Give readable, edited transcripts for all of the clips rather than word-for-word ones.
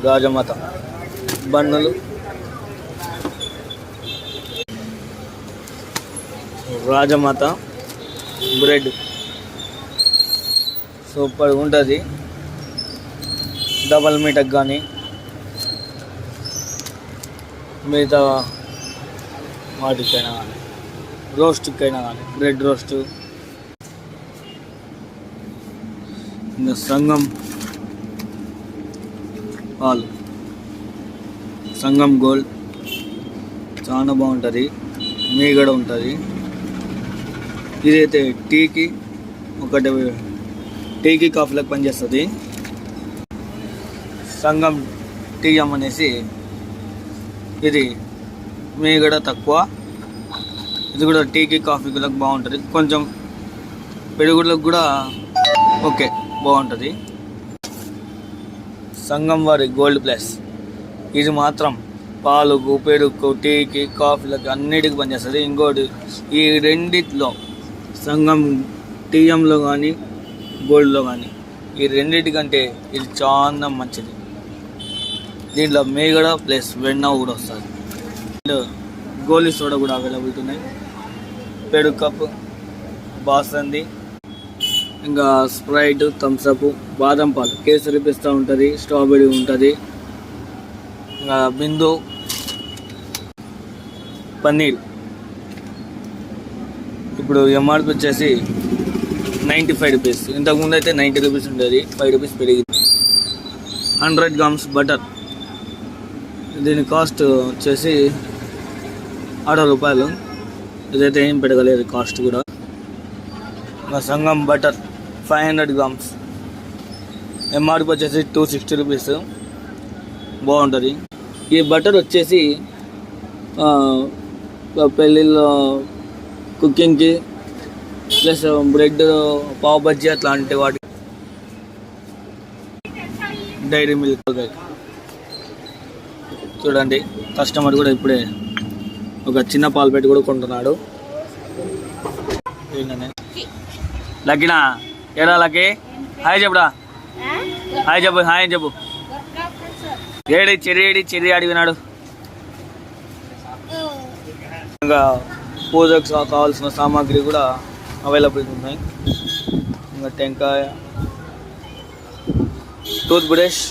రాజమాత బన్నులు, రాజమాత bread super ఉంటుంది. Double మీటకు కానీ మిగతా వాటికైనా కానీ రోస్ట్కైనా కానీ బ్రెడ్ రోస్ట్. ఇంకా సంగం పాలు, సంగం గోల్డ్ చాలా బాగుంటుంది, మీగడ ఉంటుంది. ఇదైతే టీకి కాఫీలకు పనిచేస్తుంది. సంగం టీఎం అనేసి ఇది మీగడ తక్కువ, ఇది కూడా టీకి కాఫీలకు బాగుంటుంది. కొంచెం పెరుగులకు కూడా ఓకే బాగుంటుంది. సంగం వారి గోల్డ్ ప్లస్ ఇది మాత్రం పాలకు, పెరుగు, టీకి, కాఫీలకు అన్నిటికీ పనిచేస్తుంది. ఇంకోటి ఈ రెండిట్లో సంగం టీఎంలో కానీ గోల్డ్లో కానీ ఈ రెండింటికంటే ఇది చాలా మంచిది. దీంట్లో మేగడ ప్లస్ వెన్న కూడా వస్తుంది. గోలీ సోడా కూడా అవైలబుల్ ఉన్నాయి. పెరుగు కప్, బాసంది, ఇంకా స్ప్రైట్, థమ్స్అప్, బాదం పాలు, కేసరి పిస్తా ఉంటుంది, స్ట్రాబెర్రీ ఉంటుంది, ఇంకా బిందు, పన్నీర్. ఇప్పుడు ఎంఆర్పి వచ్చేసి 95 రూపీస్. ఇంతకుముందు అయితే 90 రూపీస్ ఉండేది, 5 రూపీస్ పెరిగింది. 100 గ్రామ్స్ బటర్, దీని కాస్ట్ వచ్చేసి 6 రూపాయలు. ఇదైతే ఏం పెరగలేదు కాస్ట్ కూడా. ఇంకా సంగం బటర్ 500 గ్రామ్స్, ఎంఆర్పి వచ్చేసి 260 రూపీస్. బాగుంటుంది. ఈ బటర్ వచ్చేసి పెళ్ళిళ్ళలో కుకింగ్కి ప్లస్ బ్రెడ్, పావ్ బజ్జీ అట్లాంటి వాటి. డైరీ మిల్క్ చూడండి, కస్టమర్ కూడా ఇప్పుడే ఒక చిన్న పాలు పెట్టి కూడా కొంటున్నాడు. లక్కీనా ఏరా లక్కీ, హాయ్ చెప్పుడా, హాయ్ చెప్పు, హాయ్ చెప్పు. చెర్రీ అడిగినాడు. ఇంకా పూజకు కావాల్సిన సామాగ్రి కూడా అవైలబుల్ ఉన్నాయి. ఇంకా టెంకాయ, టూత్ బ్రష్,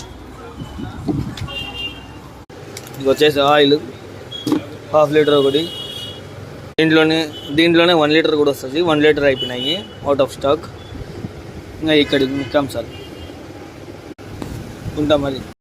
ఇది వచ్చేసి ఆయిల్ 1/2 లీటర్ ఒకటి. దీంట్లోనే 1 లీటర్ కూడా వస్తుంది. 1 లీటర్ అయిపోయినాయి, అవుట్ ఆఫ్ స్టాక్. ఇంకా ఇక్కడ ముఖ్యాంశాలు ఉంటాం మరి.